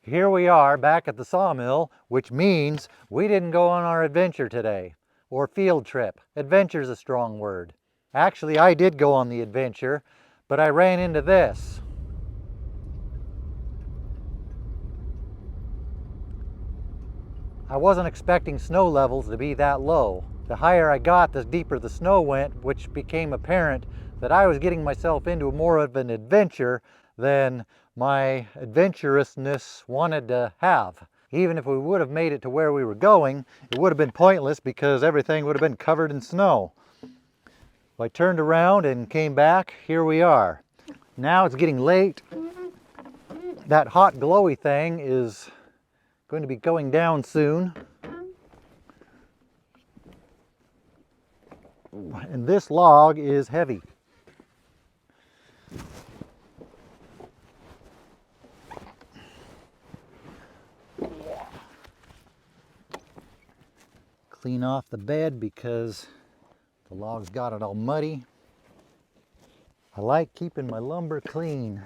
Here we are back at the sawmill, which means we didn't go on our adventure today, or field trip. Adventure's a strong word. Actually, I did go on the adventure, but I ran into this. I wasn't expecting snow levels to be that low. The higher I got, the deeper the snow went, which became apparent that I was getting myself into more of an adventure than my adventurousness wanted to have. Even if we would have made it to where we were going, it would have been pointless because everything would have been covered in snow. I turned around and came back. Here we are. Now it's getting late. That hot glowy thing is going to be going down soon. And this log is heavy. Clean off the bed because the log's got it all muddy. I like keeping my lumber clean.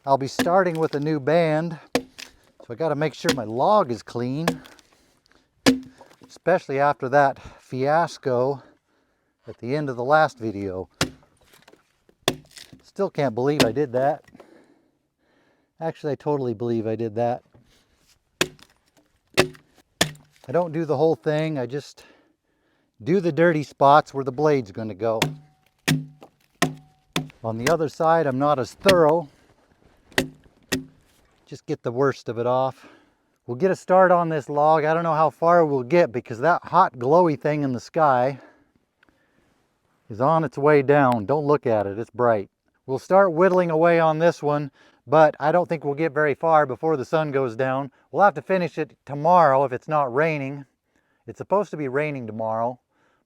I'll be starting with a new band, so I got to make sure my log is clean, especially after that fiasco at the end of the last video. Still can't believe I did that. Actually, I totally believe I did that. I don't do the whole thing, I just do the dirty spots where the blade's going to go. On the other side, I'm not as thorough. Just get the worst of it off. We'll get a start on this log. I don't know how far we'll get because that hot glowy thing in the sky is on its way down. Don't look at it, it's bright. We'll start whittling away on this one, but I don't think we'll get very far before the sun goes down. We'll have to finish it tomorrow if it's not raining. It's supposed to be raining tomorrow,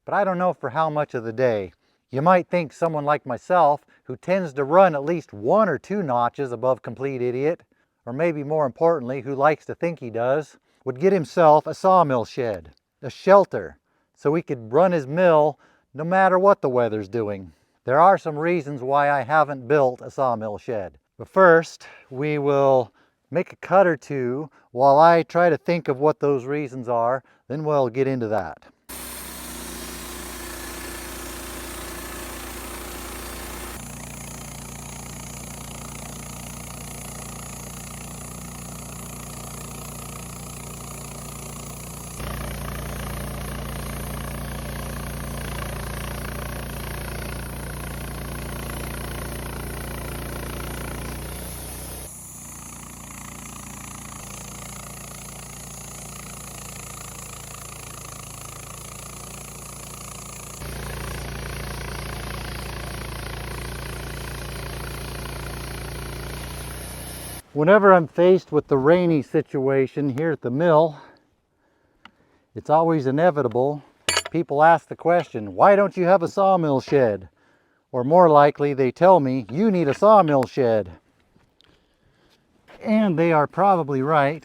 but I don't know for how much of the day. You might think someone like myself, who tends to run at least 1 or 2 notches above complete idiot, or maybe more importantly, who likes to think he does, would get himself a sawmill shed, a shelter, so he could run his mill no matter what the weather's doing. There are some reasons why I haven't built a sawmill shed. But first, we will make a cut or two while I try to think of what those reasons are, then we'll get into that. Whenever I'm faced with the rainy situation here at the mill, it's always inevitable. People ask the question, why don't you have a sawmill shed? Or more likely, they tell me, you need a sawmill shed. And they are probably right.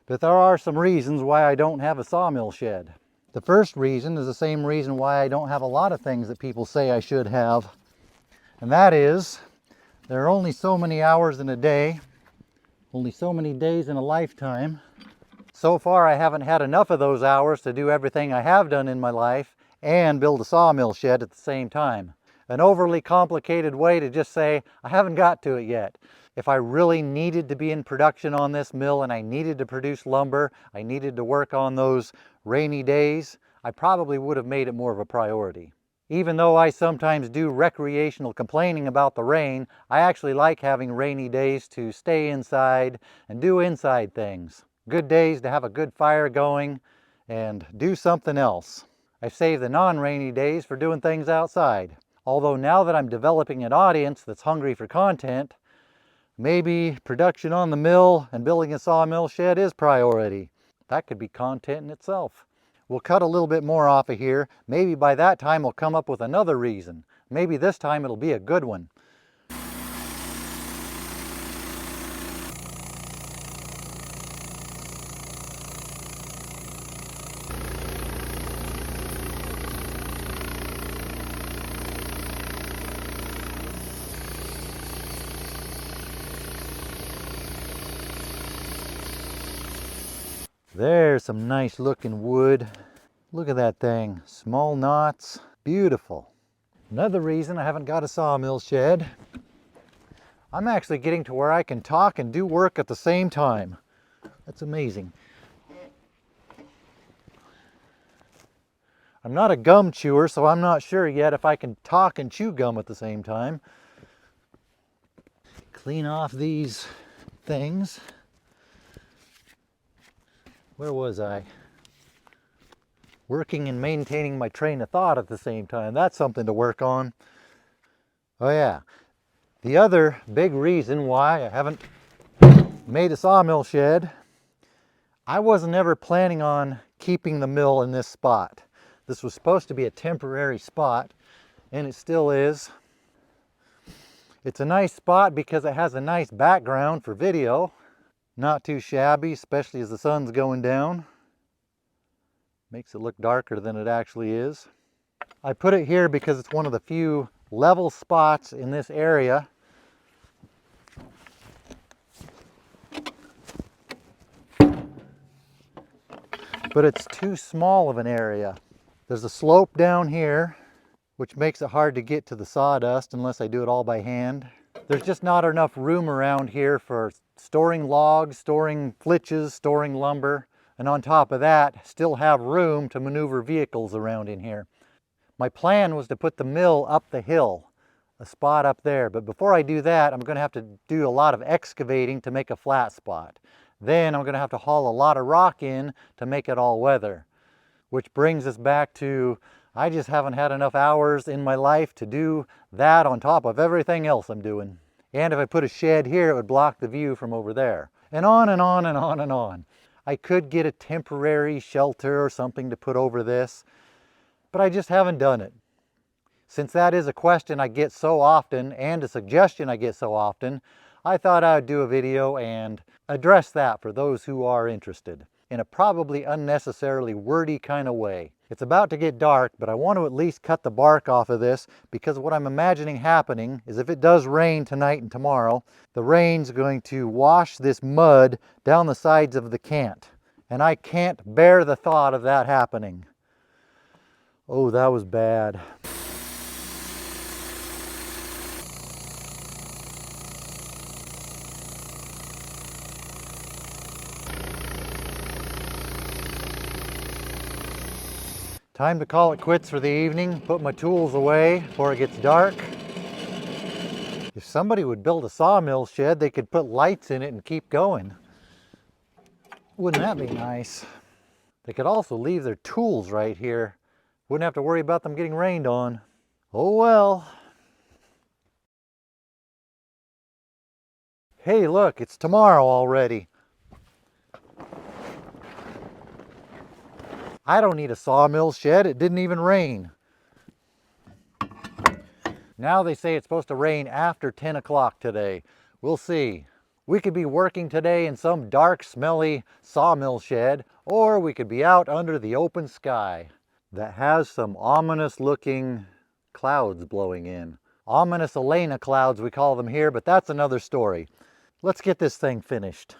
But there are some reasons why I don't have a sawmill shed. The first reason is the same reason why I don't have a lot of things that people say I should have. And that is, there are only so many hours in a day, only so many days in a lifetime. So far, I haven't had enough of those hours to do everything I have done in my life and build a sawmill shed at the same time. An overly complicated way to just say, I haven't got to it yet. If I really needed to be in production on this mill and I needed to produce lumber, I needed to work on those rainy days, I probably would have made it more of a priority. Even though I sometimes do recreational complaining about the rain, I actually like having rainy days to stay inside and do inside things. Good days to have a good fire going and do something else. I save the non-rainy days for doing things outside. Although now that I'm developing an audience that's hungry for content, maybe production on the mill and building a sawmill shed is priority. That could be content in itself. We'll cut a little bit more off of here. Maybe by that time we'll come up with another reason. Maybe this time it'll be a good one. There's some nice looking wood. Look at that thing, small knots, beautiful. Another reason I haven't got a sawmill shed, I'm actually getting to where I can talk and do work at the same time. That's amazing. I'm not a gum chewer, so I'm not sure yet if I can talk and chew gum at the same time. Clean off these things. Where was I? Working and maintaining my train of thought at the same time. That's something to work on. Oh yeah. The other big reason why I haven't made a sawmill shed, I wasn't ever planning on keeping the mill in this spot. This was supposed to be a temporary spot, and it still is. It's a nice spot because it has a nice background for video. Not too shabby, especially as the sun's going down. Makes it look darker than it actually is. I put it here because it's one of the few level spots in this area. But it's too small of an area. There's a slope down here, which makes it hard to get to the sawdust unless I do it all by hand. There's just not enough room around here for storing logs, storing flitches, storing lumber, and on top of that, still have room to maneuver vehicles around in here. My plan was to put the mill up the hill, a spot up there, but before I do that, I'm going to have to do a lot of excavating to make a flat spot. Then I'm going to have to haul a lot of rock in to make it all weather, which brings us back to I just haven't had enough hours in my life to do that on top of everything else I'm doing. And if I put a shed here, it would block the view from over there. And on and on and on and on. I could get a temporary shelter or something to put over this, but I just haven't done it. Since that is a question I get so often and a suggestion I get so often, I thought I would do a video and address that for those who are interested in a probably unnecessarily wordy kind of way. It's about to get dark, but I want to at least cut the bark off of this because what I'm imagining happening is if it does rain tonight and tomorrow, the rain's going to wash this mud down the sides of the cant. And I can't bear the thought of that happening. Oh, that was bad. Time to call it quits for the evening, put my tools away before it gets dark. If somebody would build a sawmill shed, they could put lights in it and keep going. Wouldn't that be nice? They could also leave their tools right here. Wouldn't have to worry about them getting rained on. Oh well. Hey look, it's tomorrow already. I don't need a sawmill shed, it didn't even rain. Now they say it's supposed to rain after 10 o'clock today. We'll see. We could be working today in some dark, smelly sawmill shed, or we could be out under the open sky that has some ominous looking clouds blowing in. Ominous Elena clouds we call them here, but that's another story. Let's get this thing finished.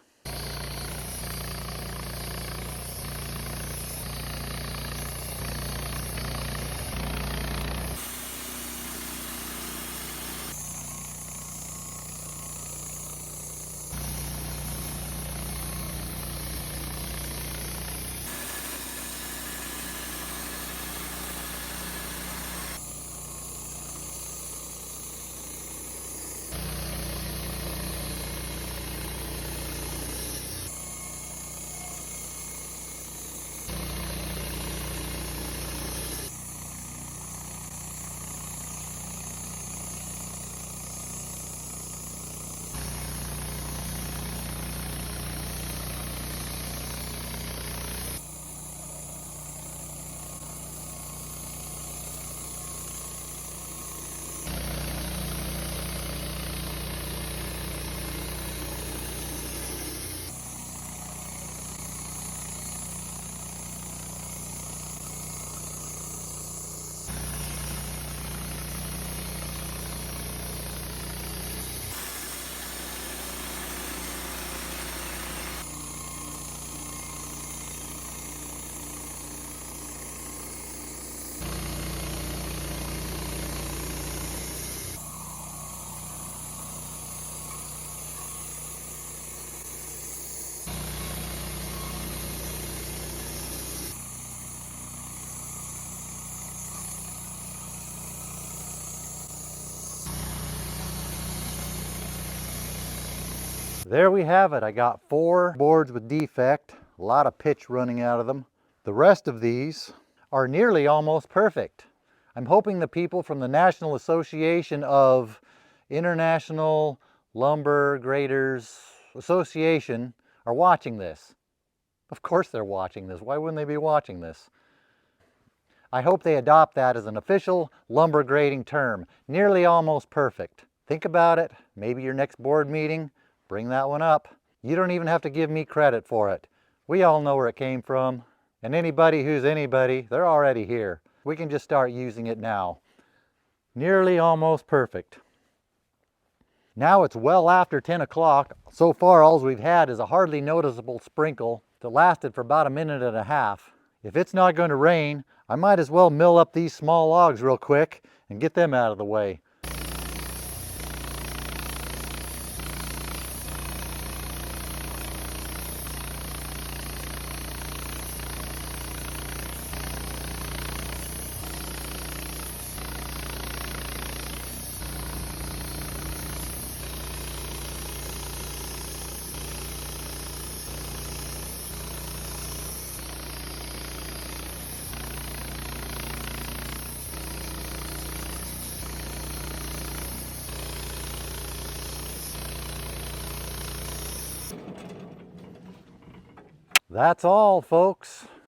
There we have it. I got 4 boards with defect, a lot of pitch running out of them. The rest of these are nearly almost perfect. I'm hoping the people from the National Association of International Lumber Graders Association are watching this. Of course they're watching this. Why wouldn't they be watching this? I hope they adopt that as an official lumber grading term. Nearly almost perfect. Think about it. Maybe your next board meeting, bring that one up. You don't even have to give me credit for it. We all know where it came from. And anybody who's anybody, they're already here. We can just start using it now. Nearly almost perfect. Now it's well after 10 o'clock. So far all we've had is a hardly noticeable sprinkle that lasted for about a minute and a half. If it's not going to rain, I might as well mill up these small logs real quick and get them out of the way. That's all, folks.